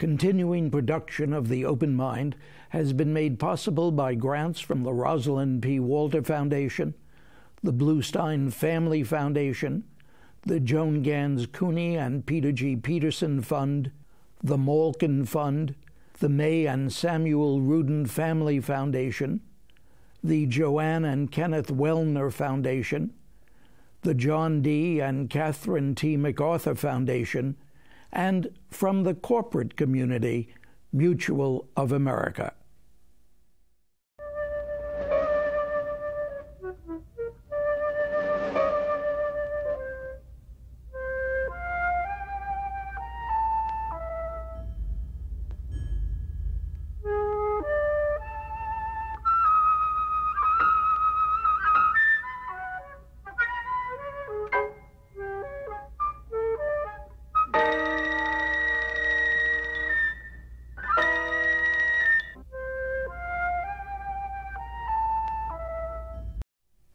Continuing production of The Open Mind has been made possible by grants from the Rosalind P. Walter Foundation, the Bluestein Family Foundation, the Joan Gans CUNY and Peter G. Peterson Fund, the Malkin Fund, the May and Samuel Rudin Family Foundation, the Joanne and Kenneth Wellner Foundation, the John D. and Catherine T. MacArthur Foundation, and from the corporate community, Mutual of America.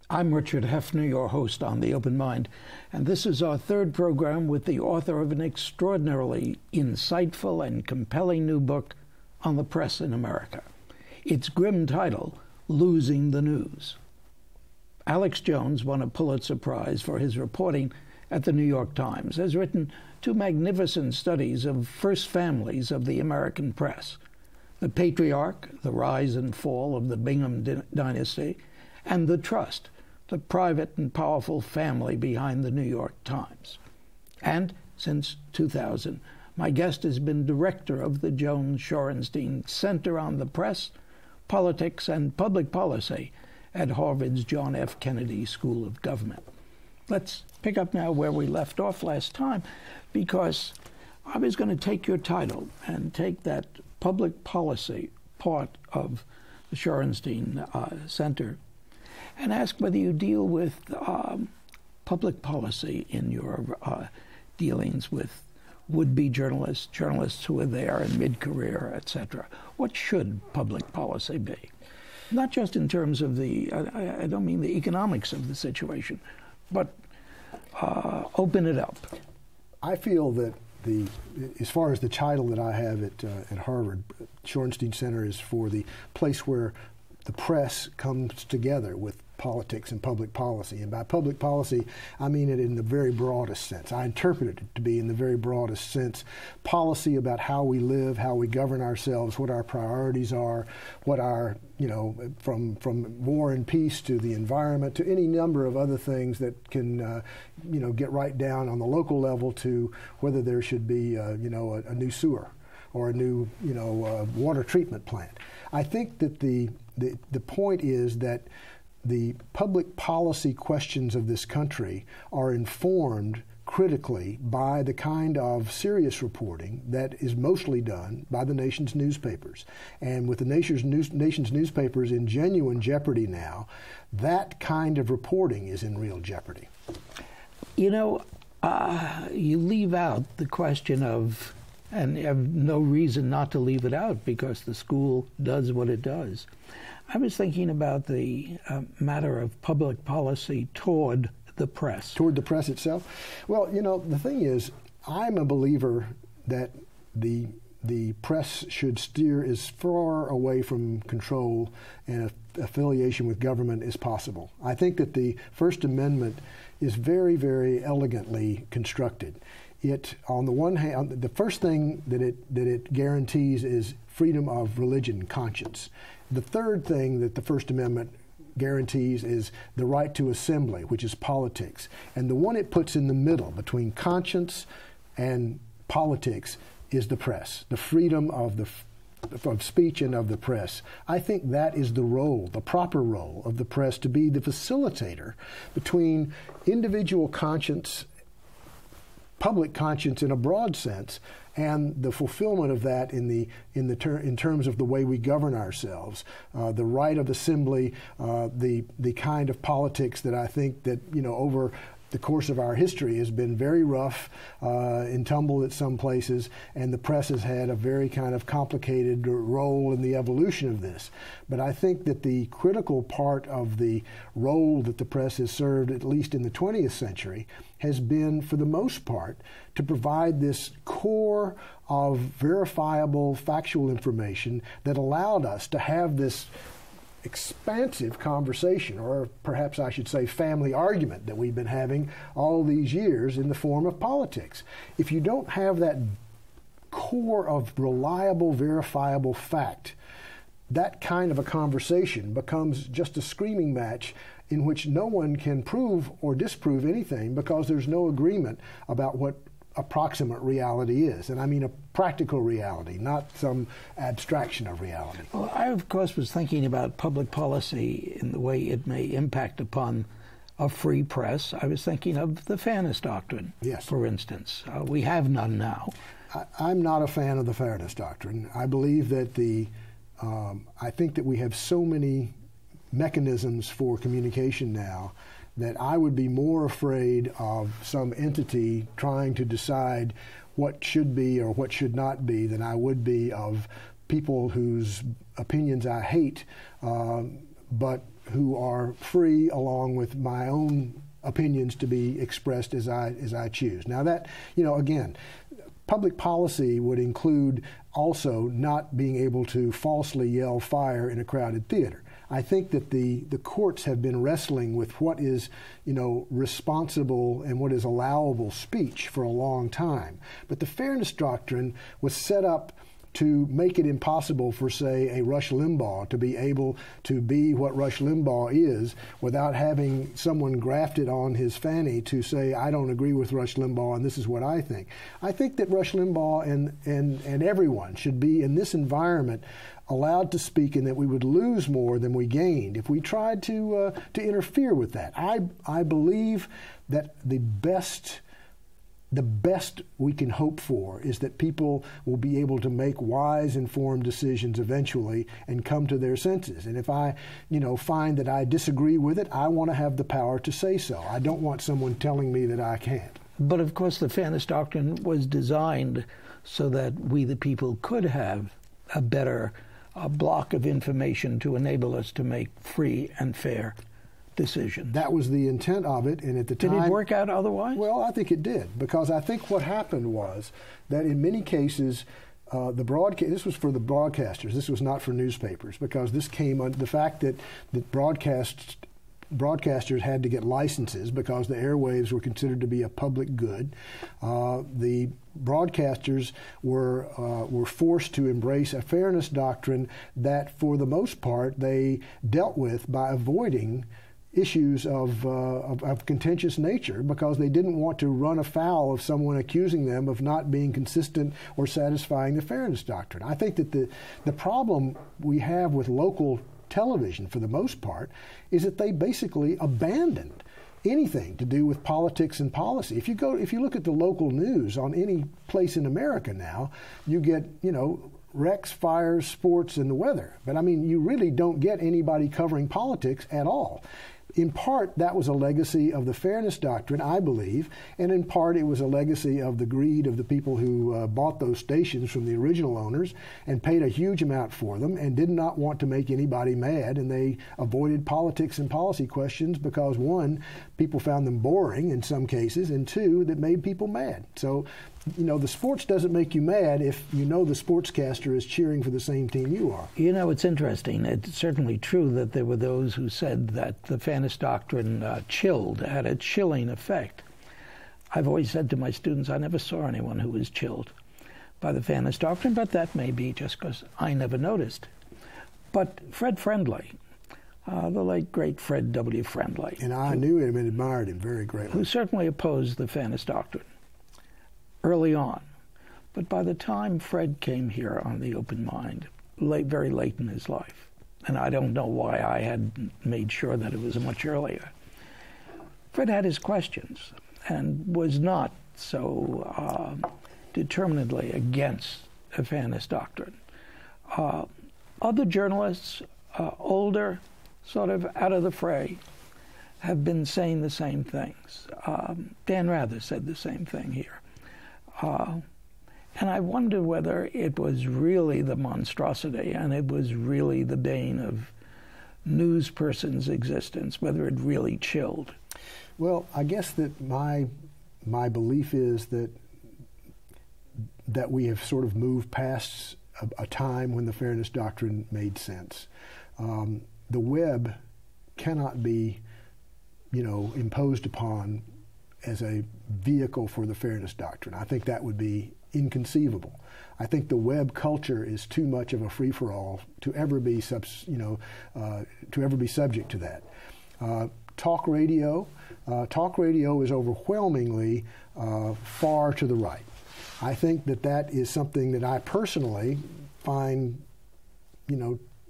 I'm Richard Heffner, your host on The Open Mind, and this is our third program with the author of an extraordinarily insightful and compelling new book on the press in America. Its grim title, Losing the News. Alex Jones won a Pulitzer Prize for his reporting at the New York Times, has written two magnificent studies of first families of the American press, The Patriarch, The Rise and Fall of the Bingham Dynasty, and The Trust, the private and powerful family behind the New York Times. And since 2000, my guest has been director of the Joan Shorenstein Center on the Press, Politics, and Public Policy at Harvard's John F. Kennedy School of Government. Let's pick up now where we left off last time, because I was going to take your title and take that public policy part of the Shorenstein Center and ask whether you deal with public policy in your dealings with would-be journalists who are there in mid-career, etc. What should public policy be? Not just in terms of the, I don't mean the economics of the situation, but open it up. I feel that as far as the title that I have at Harvard, Shorenstein Center is for the place where the press comes together with politics and public policy. And by public policy, I mean it in the very broadest sense. I interpret it to be in the very broadest sense. Policy about how we live, how we govern ourselves, what our priorities are, what our, from war and peace to the environment to any number of other things that can, get right down on the local level to whether there should be, a new sewer or a new, water treatment plant. I think that the point is that the public policy questions of this country are informed critically by the kind of serious reporting that is mostly done by the nation's newspapers. And with the nation's newspapers in genuine jeopardy now, that kind of reporting is in real jeopardy. You leave out the question of, and you have no reason not to leave it out because the school does what it does. I was thinking about the matter of public policy toward the press. Toward the press itself? Well, the thing is, I'm a believer that the press should steer as far away from control and affiliation with government as possible. I think that the First Amendment is very, very elegantly constructed. It, on the one hand, the first thing that it guarantees is freedom of religion and conscience. The third thing that the First Amendment guarantees is the right to assembly, which is politics. And the one it puts in the middle between conscience and politics is the press, the freedom of speech and of the press. I think that is the role, the proper role of the press, to be the facilitator between individual conscience, public conscience in a broad sense, and the fulfillment of that in terms of the way we govern ourselves, the right of assembly, the kind of politics that I think that over the course of our history has been very rough and tumble at some places, and the press has had a very kind of complicated role in the evolution of this. But I think that the critical part of the role that the press has served, at least in the 20th century, has been, for the most part, to provide this core of verifiable factual information that allowed us to have this expansive conversation, or perhaps I should say family argument, that we've been having all these years in the form of politics. If you don't have that core of reliable, verifiable fact, that kind of a conversation becomes just a screaming match in which no one can prove or disprove anything because there's no agreement about what approximate reality is. And I mean a practical reality, not some abstraction of reality. Well, I, of course, was thinking about public policy in the way it may impact upon a free press. I was thinking of the fairness doctrine, yes, for instance. We have none now. I'm not a fan of the fairness doctrine. I believe that I think that we have so many mechanisms for communication now that I would be more afraid of some entity trying to decide what should be or what should not be than I would be of people whose opinions I hate, but who are free along with my own opinions to be expressed as I choose. Now that, again, public policy would include also not being able to falsely yell fire in a crowded theater. I think that the courts have been wrestling with what is, responsible and what is allowable speech for a long time. But the fairness doctrine was set up to make it impossible for, say, a Rush Limbaugh to be able to be what Rush Limbaugh is without having someone grafted on his fanny to say, I don't agree with Rush Limbaugh and this is what I think. I think that Rush Limbaugh and everyone should be in this environment allowed to speak, and that we would lose more than we gained if we tried to interfere with that. I believe that the best we can hope for is that people will be able to make wise, informed decisions eventually and come to their senses. And if I, find that I disagree with it, I want to have the power to say so. I don't want someone telling me that I can't. But of course, the fairness doctrine was designed so that we, the people, could have a better block of information to enable us to make free and fair decisions. That was the intent of it, and at the time... Did it work out otherwise? Well, I think it did, because I think what happened was that in many cases, this was for the broadcasters, this was not for newspapers, because this came under the fact that broadcasters had to get licenses because the airwaves were considered to be a public good. The broadcasters were forced to embrace a fairness doctrine that, for the most part, they dealt with by avoiding issues of contentious nature because they didn't want to run afoul of someone accusing them of not being consistent or satisfying the fairness doctrine. I think that the problem we have with local television, for the most part, is that they basically abandoned anything to do with politics and policy. If you look at the local news on any place in America now, you get, wrecks, fires, sports, and the weather. But I mean, you really don't get anybody covering politics at all. In part, that was a legacy of the fairness doctrine, I believe, and in part it was a legacy of the greed of the people who bought those stations from the original owners and paid a huge amount for them and did not want to make anybody mad, and they avoided politics and policy questions because, one, people found them boring in some cases, and two, that made people mad. So, the sports doesn't make you mad if the sportscaster is cheering for the same team you are. It's interesting. It's certainly true that there were those who said that the fairness doctrine had a chilling effect. I've always said to my students, I never saw anyone who was chilled by the fairness doctrine, but that may be just because I never noticed. But Fred Friendly, the late, great Fred W. Friendly. And I knew him and admired him very greatly. Who certainly opposed the fairness doctrine early on. But by the time Fred came here on The Open Mind, very late in his life, and I don't know why I had made sure that it was much earlier, Fred had his questions and was not so determinedly against the fairness doctrine. Other journalists, older, sort of out of the fray, have been saying the same things. Dan Rather said the same thing here. And I wonder whether it was really the monstrosity and it was really the bane of news person's existence, whether it really chilled. Well, I guess that my belief is that we have sort of moved past a time when the fairness doctrine made sense. The web cannot be, imposed upon as a vehicle for the fairness doctrine. I think that would be inconceivable. I think the web culture is too much of a free-for-all to ever be subject to that. Talk radio is overwhelmingly far to the right. I think that is something that I personally find,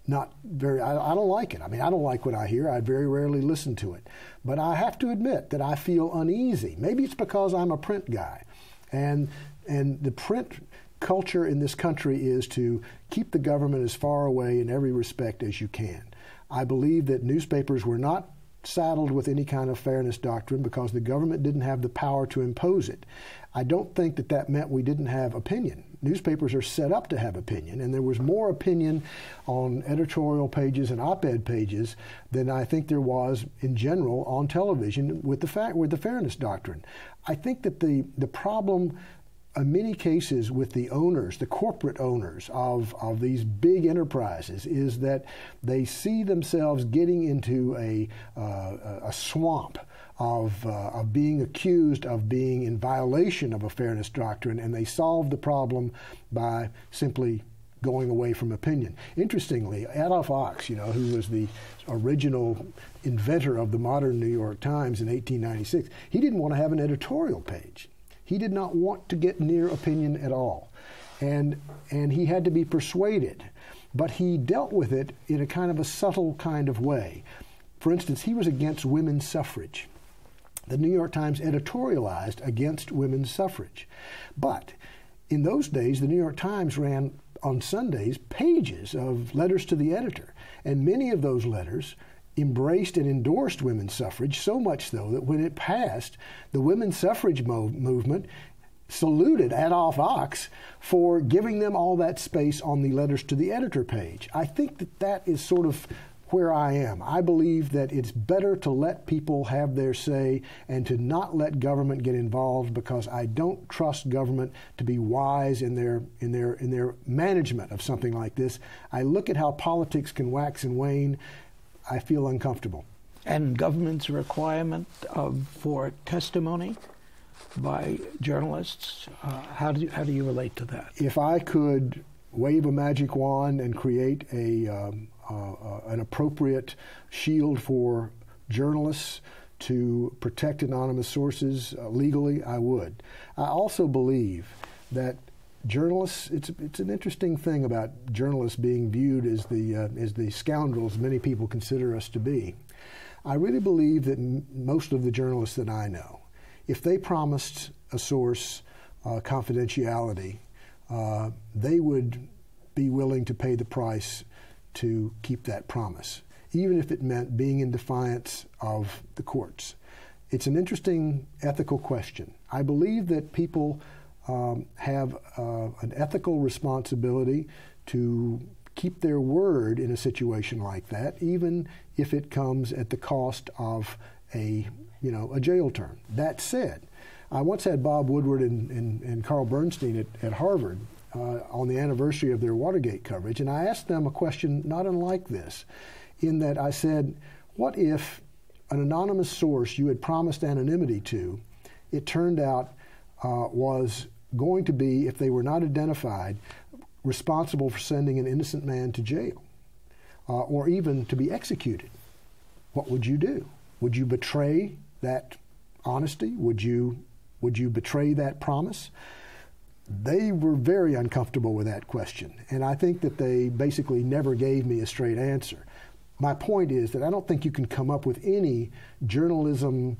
not very, I don't like it. I mean, I don't like what I hear. I very rarely listen to it. But I have to admit that I feel uneasy. Maybe it's because I'm a print guy. And the print culture in this country is to keep the government as far away in every respect as you can. I believe that newspapers were not saddled with any kind of fairness doctrine because the government didn't have the power to impose it. I don't think that meant we didn't have opinion. Newspapers are set up to have opinion, and there was more opinion on editorial pages and op-ed pages than I think there was in general on television with the fairness doctrine. I think that the problem in many cases with the owners, the corporate owners of these big enterprises, is that they see themselves getting into a swamp of being accused of being in violation of a fairness doctrine, and they solve the problem by simply going away from opinion. Interestingly, Adolph Ochs, who was the original inventor of the modern New York Times in 1896, he didn't want to have an editorial page. He did not want to get near opinion at all. And he had to be persuaded. But he dealt with it in a kind of a subtle kind of way. For instance, he was against women's suffrage. The New York Times editorialized against women's suffrage. But in those days, the New York Times ran on Sundays pages of letters to the editor. And many of those letters embraced and endorsed women's suffrage, so much so that when it passed, the women's suffrage movement saluted Adolph Ochs for giving them all that space on the letters to the editor page. I think that is sort of where I am. I believe that it's better to let people have their say and to not let government get involved, because I don't trust government to be wise in their management of something like this. I look at how politics can wax and wane. I feel uncomfortable. And government's requirement for testimony by journalists, how do you relate to that? If I could wave a magic wand and create an appropriate shield for journalists to protect anonymous sources legally, I would. I also believe that journalists, it's an interesting thing about journalists being viewed as the scoundrels many people consider us to be. I really believe that most of the journalists that I know, if they promised a source confidentiality, they would be willing to pay the price to keep that promise, even if it meant being in defiance of the courts. It's an interesting ethical question. I believe that people have an ethical responsibility to keep their word in a situation like that, even if it comes at the cost of a jail term. That said, I once had Bob Woodward and Carl Bernstein at Harvard on the anniversary of their Watergate coverage, and I asked them a question not unlike this, in that I said, what if an anonymous source you had promised anonymity to, it turned out was going to be, if they were not identified, responsible for sending an innocent man to jail or even to be executed? What would you do? Would you betray that honesty? Would you betray that promise? They were very uncomfortable with that question, and I think that they basically never gave me a straight answer. My point is that I don't think you can come up with any journalism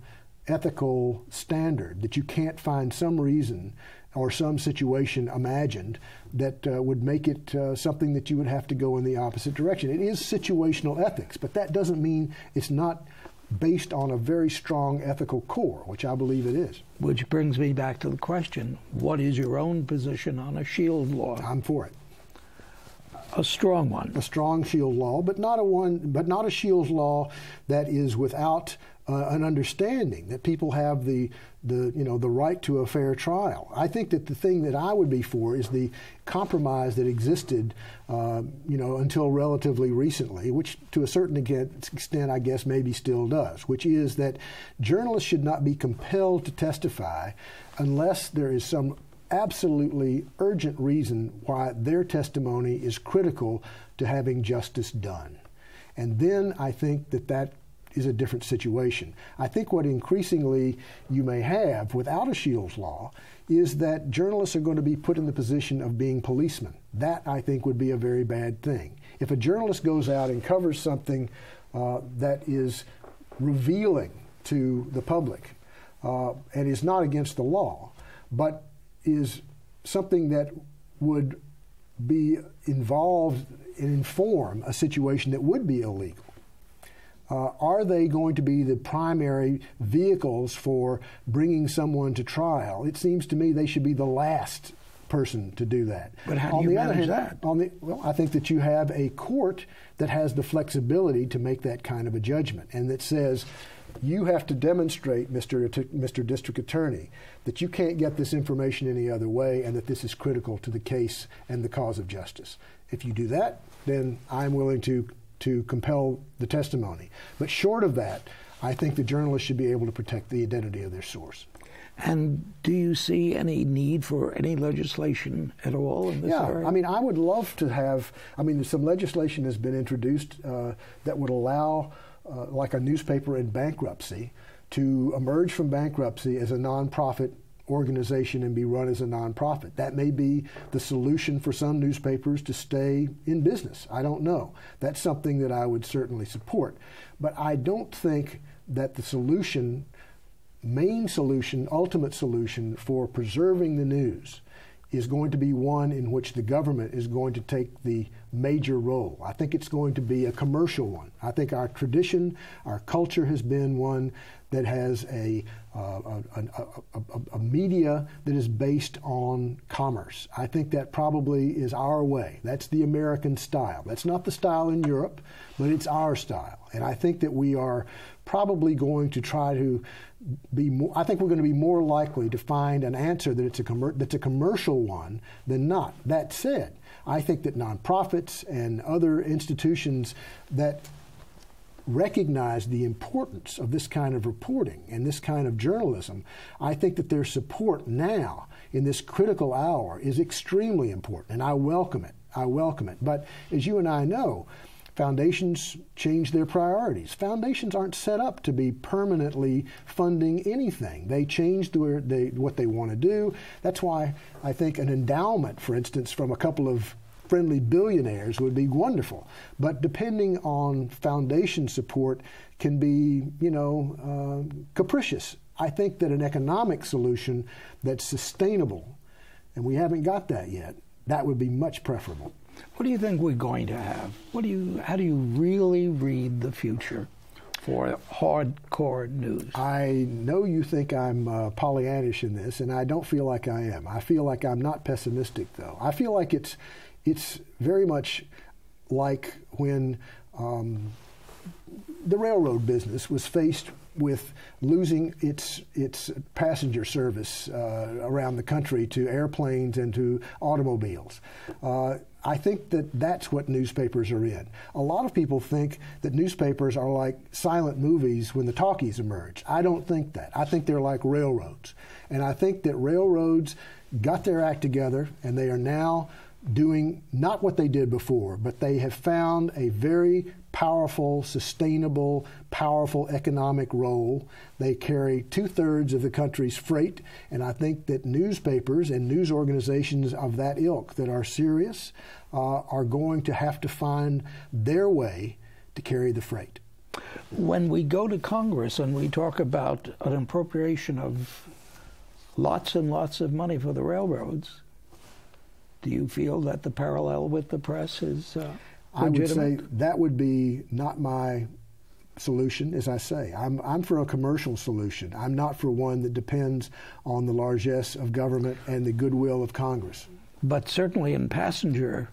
ethical standard that you can't find some reason or some situation imagined that would make it something that you would have to go in the opposite direction. It is situational ethics, but that doesn't mean it's not based on a very strong ethical core, which I believe it is. Which brings me back to the question, what is your own position on a shield law? I'm for it. A strong one. A strong shield law, but not a shield law that is without an understanding that people have the right to a fair trial. I think that the thing that I would be for is the compromise that existed, until relatively recently, which to a certain extent, I guess, maybe still does, which is that journalists should not be compelled to testify unless there is some absolutely urgent reason why their testimony is critical to having justice done. And then I think that is a different situation. I think what increasingly you may have without a Shields law is that journalists are going to be put in the position of being policemen. That, I think, would be a very bad thing. If a journalist goes out and covers something that is revealing to the public and is not against the law, but is something that would be involved and inform a situation that would be illegal, are they going to be the primary vehicles for bringing someone to trial? It seems to me they should be the last person to do that. But how do you manage that? Well, I think that you have a court that has the flexibility to make that kind of a judgment and that says, you have to demonstrate, Mr. District Attorney, that you can't get this information any other way and that this is critical to the case and the cause of justice. If you do that, then I'm willing to compel the testimony. But short of that, I think the journalist should be able to protect the identity of their source. And do you see any need for any legislation at all in this area? Yeah, I mean, I would love to have, some legislation has been introduced that would allow like a newspaper in bankruptcy to emerge from bankruptcy as a nonprofit organization and be run as a nonprofit. That may be the solution for some newspapers to stay in business. I don't know. That's something that I would certainly support. But I don't think that the solution, ultimate solution for preserving the news is going to be one in which the government is going to take the major role. I think it's going to be a commercial one. I think our tradition, our culture has been one that has a media that is based on commerce. I think that probably is our way. That's the American style. That's not the style in Europe, but it's our style. And I think that we are probably going to try to be more, I think we're going to be more likely to find an answer that's a commercial one than not. That said, I think that nonprofits and other institutions that recognize the importance of this kind of reporting and this kind of journalism, I think that their support now in this critical hour is extremely important, and I welcome it. But as you and I know, foundations change their priorities. Foundations aren't set up to be permanently funding anything. They change what they want to do. That's why I think an endowment, for instance, from a couple of friendly billionaires would be wonderful. But depending on foundation support can be, capricious. I think that an economic solution that's sustainable, and we haven't got that yet, that would be much preferable. What do you think we're going to have? How do you really read the future for hardcore news? I know you think I'm Pollyannish in this, and I don't feel like I am. I feel like I'm not pessimistic, though. I feel like it's very much like when the railroad business was faced with losing its passenger service around the country to airplanes and to automobiles. I think that's what newspapers are in. A lot of people think that newspapers are like silent movies when the talkies emerge. I don't think that. I think they're like railroads. And I think that railroads got their act together, and they are now doing not what they did before, but they have found a very powerful, sustainable, powerful economic role. They carry 2/3 of the country's freight, and I think that newspapers and news organizations of that ilk that are serious are going to have to find their way to carry the freight. When we go to Congress and we talk about an appropriation of lots and lots of money for the railroads, do you feel that the parallel with the press is legitimate? I would say that would be not my solution, as I say. I'm for a commercial solution. I'm not for one that depends on the largesse of government and the goodwill of Congress. But certainly in passenger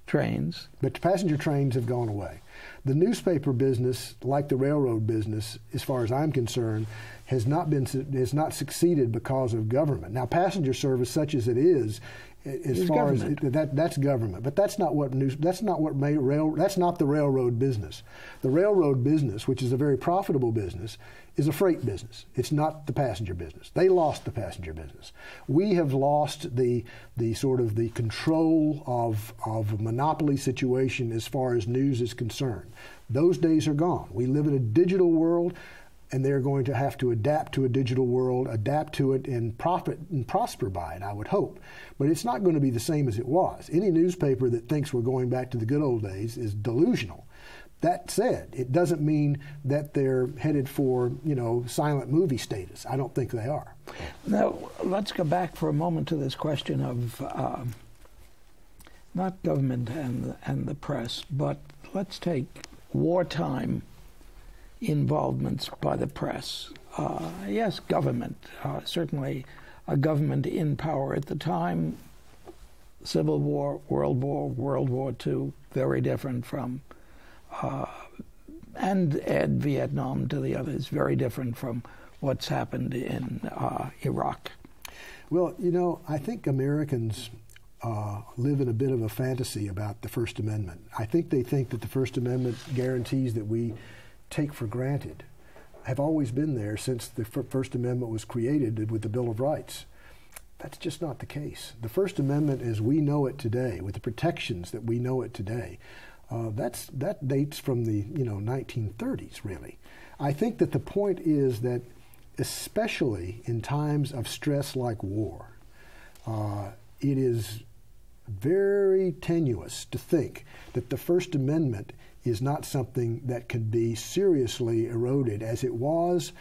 trains. But passenger trains have gone away. The newspaper business, like the railroad business, as far as I'm concerned, has not succeeded because of government. Now, passenger service, such as it is, as far as that's government, but that's not the railroad business. The railroad business, which is a very profitable business, is a freight business. It's not the passenger business. They lost the passenger business. We have lost the sort of the control of a monopoly situation as far as news is concerned. Those days are gone. We live in a digital world, and they're going to have to adapt to a digital world, adapt to it, and profit and prosper by it, I would hope. But it's not going to be the same as it was. Any newspaper that thinks we're going back to the good old days is delusional. That said, it doesn't mean that they're headed for, silent movie status. I don't think they are. Now, let's go back for a moment to this question of not government and the press, but let's take wartime involvements by the press. Yes, government, certainly a government in power at the time. Civil War, World War II, very different from, and add Vietnam to the others, very different from what's happened in Iraq. Well, I think Americans live in a bit of a fantasy about the First Amendment. I think they think that the First Amendment guarantees that we take for granted have always been there since the First Amendment was created with the Bill of Rights. That's just not the case. The First Amendment as we know it today, with the protections that we know it today, that dates from the 1930s, really. I think that the point is that especially in times of stress like war, it is very tenuous to think that the First Amendment is not something that can be seriously eroded as it was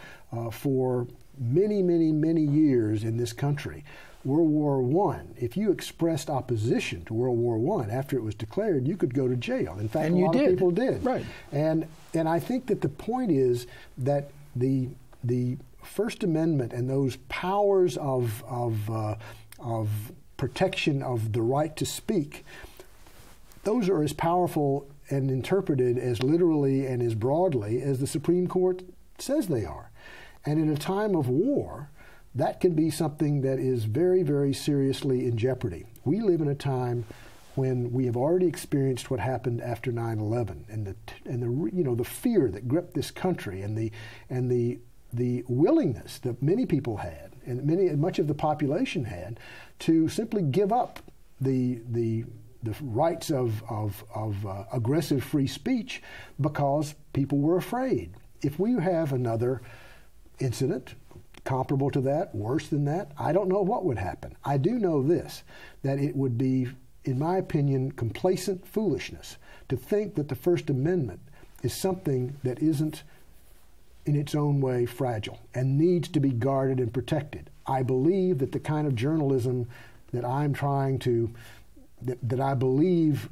for many, many, many years in this country. World War I, if you expressed opposition to World War I after it was declared, you could go to jail. In fact, a lot of people did. Right. And I think that the point is that the First Amendment and those powers of protection of the right to speak, those are as powerful and interpreted as literally and as broadly as the Supreme Court says they are. And in a time of war, that can be something that is very, very seriously in jeopardy. We live in a time when we have already experienced what happened after 9/11, and the fear that gripped this country, and the willingness that many people had, and much of the population had, to simply give up the rights of aggressive free speech because people were afraid. If we have another incident comparable to that, worse than that, I don't know what would happen. I do know this, that it would be, in my opinion, complacent foolishness to think that the First Amendment is something that isn't in its own way fragile and needs to be guarded and protected. I believe that the kind of journalism that I'm trying to that I believe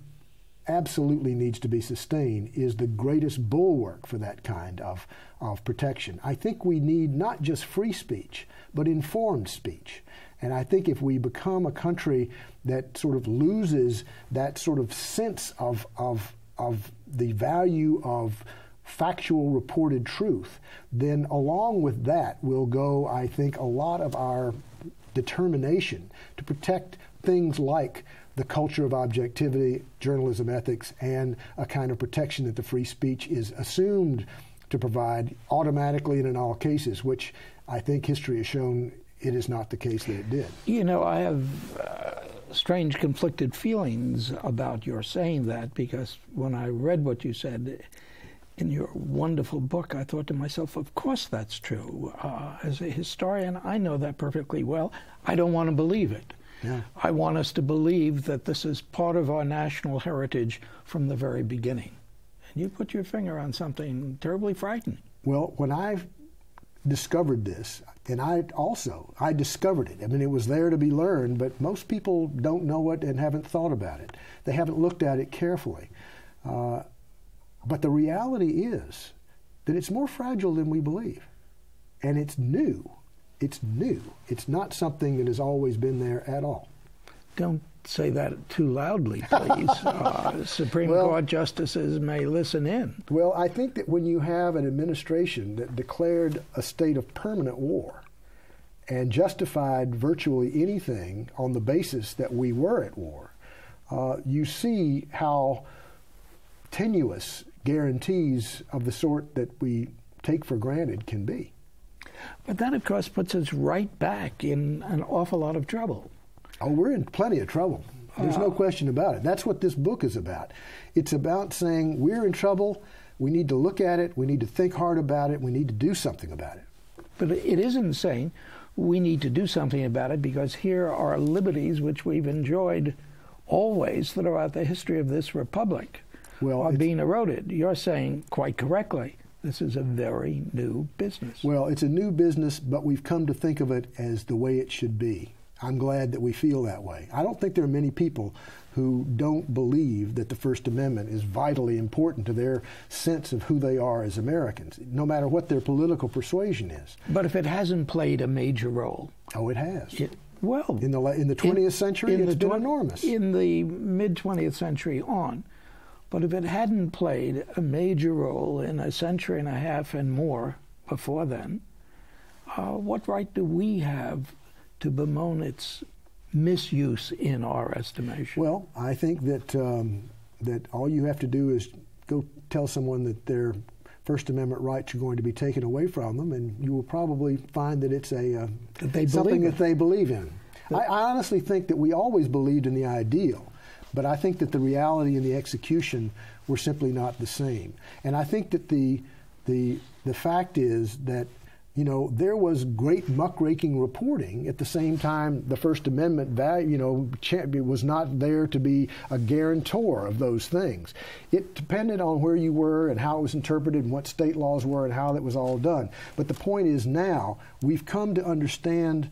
absolutely needs to be sustained is the greatest bulwark for that kind of protection. I think we need not just free speech, but informed speech. And I think if we become a country that sort of loses that sort of sense of the value of factual reported truth, then along with that will go, I think, a lot of our determination to protect things like the culture of objectivity, journalism ethics, and a kind of protection that the free speech is assumed to provide automatically and in all cases, which I think history has shown it is not the case that it did. I have strange conflicted feelings about your saying that, because when I read what you said in your wonderful book, I thought to myself, of course that's true. As a historian, I know that perfectly well. I don't want to believe it. Yeah. I want us to believe that this is part of our national heritage from the very beginning. And you put your finger on something terribly frightening. Well, when I discovered this, and I discovered it. I mean, it was there to be learned, but most people don't know it and haven't thought about it. They haven't looked at it carefully. But the reality is that it's more fragile than we believe. And it's new. It's new. It's not something that has always been there at all. Don't say that too loudly, please. Supreme Court justices may listen in. Well, I think that when you have an administration that declared a state of permanent war and justified virtually anything on the basis that we were at war, you see how tenuous guarantees of the sort that we take for granted can be. But that, of course, puts us right back in an awful lot of trouble. Oh, we're in plenty of trouble. There's no question about it. That's what this book is about. It's about saying we're in trouble, we need to look at it, we need to think hard about it, we need to do something about it. But it isn't saying we need to do something about it because here are liberties which we've enjoyed always throughout the history of this republic are being eroded. You're saying, quite correctly, this is a very new business. Well, it's a new business, but we've come to think of it as the way it should be. I'm glad that we feel that way. I don't think there are many people who don't believe that the First Amendment is vitally important to their sense of who they are as Americans, no matter what their political persuasion is. But if it hasn't played a major role... Oh, it has. In the 20th century, it's been enormous. In the mid-20th century on. But if it hadn't played a major role in a century and a half and more before then, what right do we have to bemoan its misuse in our estimation? Well, I think that that all you have to do is go tell someone that their First Amendment rights are going to be taken away from them, and you will probably find that it's something that they believe in. I honestly think that we always believed in the ideal, but I think that the reality and the execution were simply not the same. And I think that the fact is that there was great muckraking reporting. At the same time, the First Amendment was not there to be a guarantor of those things. It depended on where you were and how it was interpreted and what state laws were and how that was all done. But the point is now we've come to understand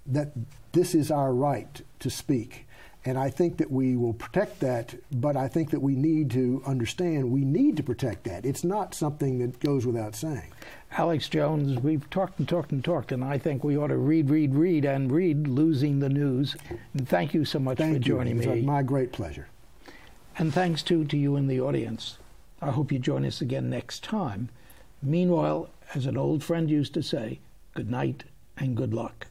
that this is our right to speak. And I think that we will protect that, but I think that we need to understand we need to protect that. It's not something that goes without saying. Alex Jones, we've talked and talked and talked, and I think we ought to read Losing the News. And thank you so much for joining me. It's my great pleasure. And thanks, too, to you in the audience. I hope you join us again next time. Meanwhile, as an old friend used to say, good night and good luck.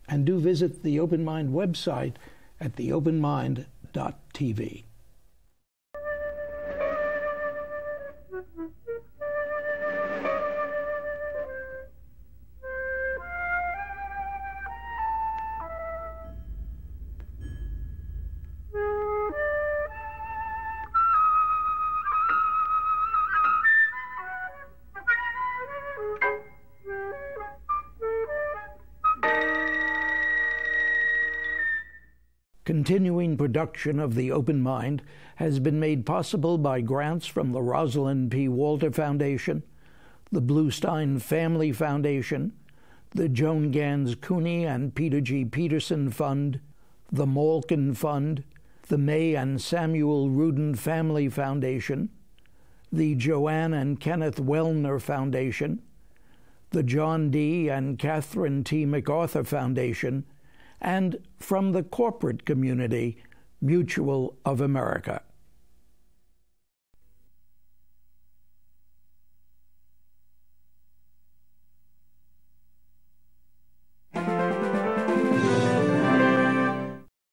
And do visit the Open Mind website at theopenmind.tv. Continuing production of The Open Mind has been made possible by grants from the Rosalind P. Walter Foundation, the Bluestein Family Foundation, the Joan Gans CUNY and Peter G. Peterson Fund, the Malkin Fund, the May and Samuel Rudin Family Foundation, the Joanne and Kenneth Wellner Foundation, the John D. and Catherine T. MacArthur Foundation, and from the corporate community, Mutual of America.